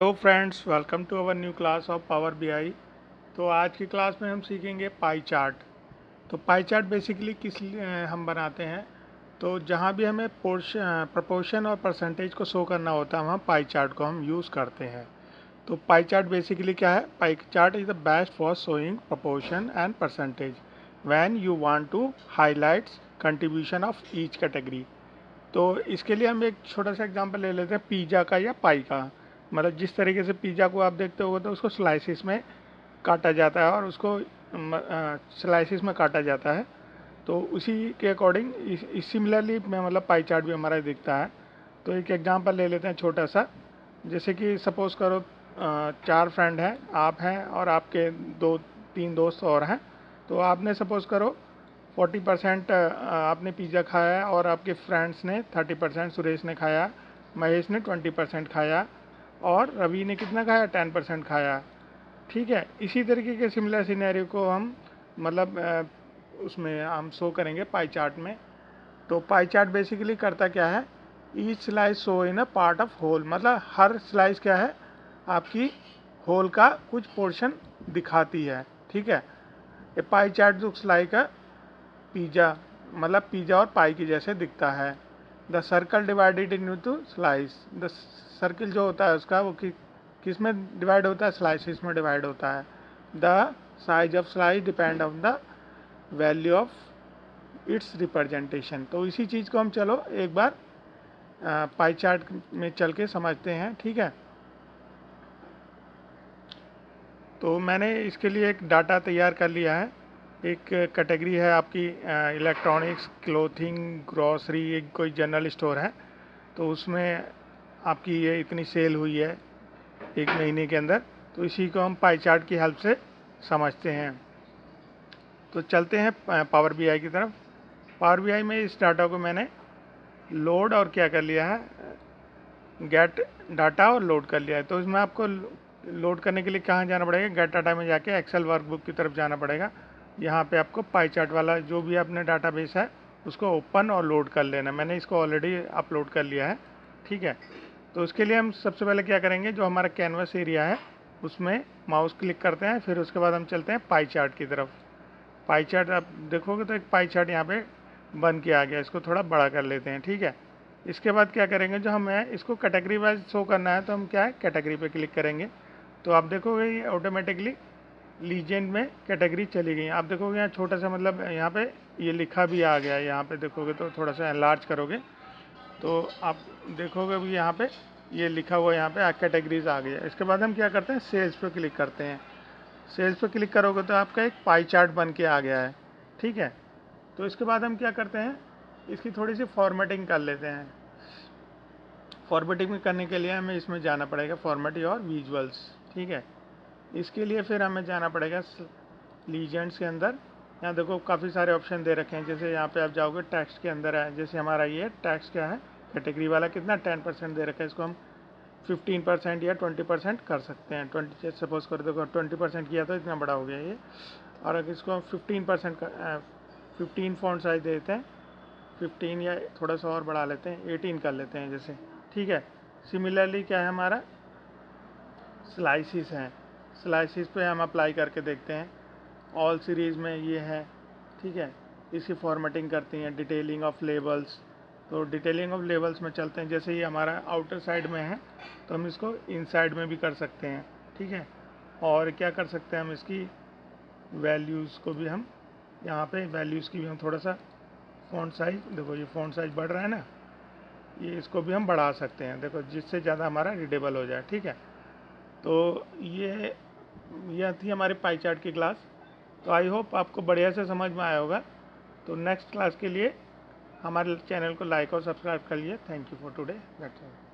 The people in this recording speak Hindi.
Hello friends, welcome to our new class of power BI. तो आज की क्लास में हम सीखेंगे पाई चार्ट। तो पाई चार्ट बेसिकली किस लिए हम बनाते हैं, तो जहाँ भी हमें प्रपोर्शन और परसेंटेज को शो करना होता है वहाँ पाई चार्ट को हम यूज़ करते हैं। तो पाई चार्ट बेसिकली क्या है? Pie chart is the best for showing proportion and percentage when you want to highlights contribution of each category. तो इसके लिए हम एक छोटा सा एग्जांपल ले लेते हैं पिज़्ज़ा का या पाई का। मतलब जिस तरीके से पिज़्ज़ा को आप देखते होगे तो उसको स्लाइसिस में काटा जाता है और उसको स्लाइसिस में काटा जाता है। तो उसी के अकॉर्डिंग इस सिमिलरली में मतलब पाई चार्ट भी हमारा दिखता है। तो एक एग्जांपल ले लेते हैं छोटा सा। जैसे कि सपोज़ करो 4 फ्रेंड हैं, आप हैं और आपके 2-3 दोस्त और हैं। तो आपने सपोज़ करो 40% आपने पिज़्ज़ा खाया और आपके फ्रेंड्स ने 30%, सुरेश ने खाया, महेश ने 20% खाया और रवि ने कितना खाया? 10% खाया। ठीक है, इसी तरीके के सिमिलर सिनेरियो को हम मतलब उसमें हम शो करेंगे पाई चार्ट में। तो पाई चार्ट बेसिकली करता क्या है? Each slice show in a part of whole, मतलब हर स्लाइस क्या है? आपकी होल का कुछ पोर्शन दिखाती है। ठीक है, a pie chart looks like a pizza, मतलब पिज़्ज़ा और पाई की जैसे दिखता है। The circle divided into slice, the circle जो होता है उसका वो किस में डिवाइड होता है? स्लाइसिस में डिवाइड होता है। The size of slice depend on the value of its representation. तो इसी चीज़ को हम चलो एक बार पाई चार्ट में चल के समझते हैं। ठीक है, तो मैंने इसके लिए एक डाटा तैयार कर लिया है। एक कैटेगरी है आपकी इलेक्ट्रॉनिक्स, क्लोथिंग, ग्रॉसरी, एक कोई जनरल स्टोर है। तो उसमें आपकी ये इतनी सेल हुई है एक महीने के अंदर। तो इसी को हम पाई चार्ट की हेल्प से समझते हैं। तो चलते हैं पावर बीआई की तरफ। पावर बीआई में इस डाटा को मैंने लोड और क्या कर लिया है, गेट डाटा और लोड कर लिया है। तो इसमें आपको लोड करने के लिए कहाँ जाना पड़ेगा? गेट डाटा में जाके एक्सेल वर्कबुक की तरफ जाना पड़ेगा। यहाँ पे आपको पाई चार्ट वाला जो भी अपने डाटाबेस है उसको ओपन और लोड कर लेना। मैंने इसको ऑलरेडी अपलोड कर लिया है। ठीक है, तो उसके लिए हम सबसे पहले क्या करेंगे, जो हमारा कैनवस एरिया है उसमें माउस क्लिक करते हैं, फिर उसके बाद हम चलते हैं पाई चार्ट की तरफ। पाई चार्ट आप देखोगे तो एक पाई चार्ट यहाँ पे बन के आ गया। इसको थोड़ा बड़ा कर लेते हैं। ठीक है, इसके बाद क्या करेंगे, जो हमें इसको कैटेगरी वाइज शो करना है तो हम क्या है, कैटेगरी पे क्लिक करेंगे। तो आप देखोगे ये ऑटोमेटिकली लीजेंड में कैटेगरी चली गई। आप देखोगे यहाँ छोटा सा मतलब यहाँ पे ये लिखा भी आ गया है। यहाँ पे देखोगे तो थोड़ा सा एनलार्ज करोगे तो आप देखोगे भी यहाँ पे ये लिखा हुआ यहाँ पे कैटेगरीज आ गया। इसके बाद हम क्या करते हैं, सेल्स पे क्लिक करते हैं। सेल्स पे क्लिक करोगे तो आपका एक पाई चार्ट बन के आ गया है। ठीक है, तो इसके बाद हम क्या करते हैं, इसकी थोड़ी सी फॉर्मेटिंग कर लेते हैं। फॉर्मेटिंग करने के लिए हमें इसमें जाना पड़ेगा फॉर्मेट और विजुअल्स। ठीक है, इसके लिए फिर हमें जाना पड़ेगा लीजेंड्स के अंदर। यहाँ देखो काफ़ी सारे ऑप्शन दे रखे हैं। जैसे यहाँ पे आप जाओगे टेक्स्ट के अंदर है, जैसे हमारा ये टेक्स्ट क्या है, कैटेगरी वाला कितना 10% दे रखा है। इसको हम 15% या 20% कर सकते हैं। 20 सपोज कर देखो 20% किया तो इतना बड़ा हो गया ये। और अगर इसको हम 15% 15 फॉन्ट साइज देते हैं, 15 या थोड़ा सा और बढ़ा लेते हैं, 18 कर लेते हैं जैसे। ठीक है, सिमिलरली क्या है हमारा स्लाइसिस हैं। स्लाइसिस पे हम अप्लाई करके देखते हैं। ऑल सीरीज़ में ये है। ठीक है, इसकी फॉर्मेटिंग करती हैं। डिटेलिंग ऑफ लेबल्स, तो डिटेलिंग ऑफ लेबल्स में चलते हैं। जैसे ये हमारा आउटर साइड में है तो हम इसको इनसाइड में भी कर सकते हैं। ठीक है, और क्या कर सकते हैं, हम इसकी वैल्यूज़ को भी हम यहाँ पे वैल्यूज़ की भी हम थोड़ा सा फ़ॉन्ट साइज, देखो ये फ़ॉन्ट साइज बढ़ रहा है ना, ये इसको भी हम बढ़ा सकते हैं, देखो जिससे ज़्यादा हमारा रीडेबल हो जाए। ठीक है, तो ये थी हमारी पाई चार्ट की क्लास। तो आई होप आपको बढ़िया से समझ में आया होगा। तो नेक्स्ट क्लास के लिए हमारे चैनल को लाइक और सब्सक्राइब कर लिए। Thank you for today, that's all.